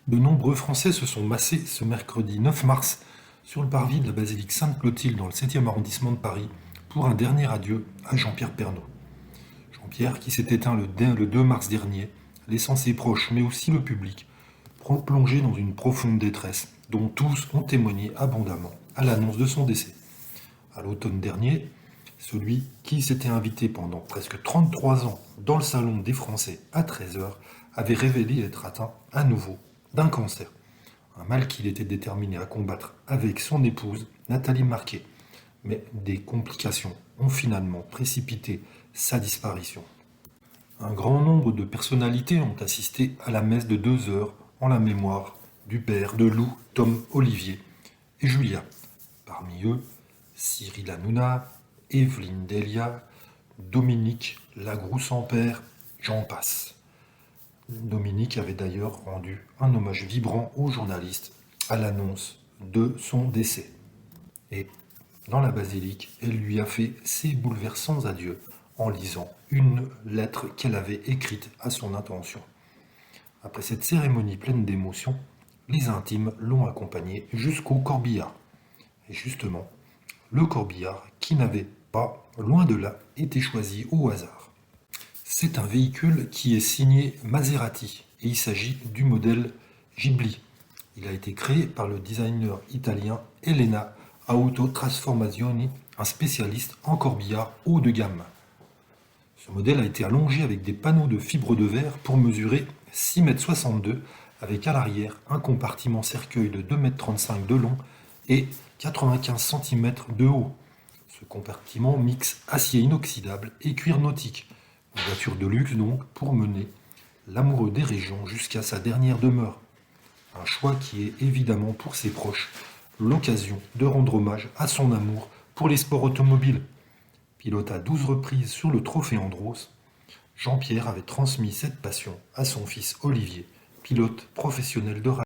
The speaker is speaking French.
De nombreux Français se sont massés ce mercredi 9 mars sur le parvis de la basilique Sainte-Clotilde dans le 7e arrondissement de Paris pour un dernier adieu à Jean-Pierre Pernaut. Jean-Pierre qui s'est éteint le 2 mars dernier, laissant ses proches mais aussi le public plongé dans une profonde détresse dont tous ont témoigné abondamment à l'annonce de son décès. À l'automne dernier, celui qui s'était invité pendant presque 33 ans dans le salon des Français à 13 heures avait révélé être atteint à nouveau d'un cancer, un mal qu'il était déterminé à combattre avec son épouse Nathalie Marquet. Mais des complications ont finalement précipité sa disparition. Un grand nombre de personnalités ont assisté à la messe de 2 heures en la mémoire du père de Lou, Tom Olivier et Julia. Parmi eux, Cyril Hanouna, Evelyne Delia, Dominique Lagroux-Sans-Père, j'en passe. Dominique avait d'ailleurs rendu un hommage vibrant au journaliste à l'annonce de son décès. Et dans la basilique, elle lui a fait ses bouleversants adieux en lisant une lettre qu'elle avait écrite à son intention. Après cette cérémonie pleine d'émotions, les intimes l'ont accompagné jusqu'au corbillard. Et justement, le corbillard qui n'avait pas, loin de là, été choisi au hasard. C'est un véhicule qui est signé Maserati et il s'agit du modèle Ghibli. Il a été créé par le designer italien Elena Autotrasformazioni, un spécialiste en corbillard haut de gamme. Ce modèle a été allongé avec des panneaux de fibre de verre pour mesurer 6,62 m avec à l'arrière un compartiment cercueil de 2,35 m de long et 95 cm de haut. Ce compartiment mixe acier inoxydable et cuir nautique. Une voiture de luxe donc pour mener l'amoureux des régions jusqu'à sa dernière demeure. Un choix qui est évidemment pour ses proches l'occasion de rendre hommage à son amour pour les sports automobiles. Pilote à 12 reprises sur le trophée Andros, Jean-Pierre avait transmis cette passion à son fils Olivier, pilote professionnel de rallye.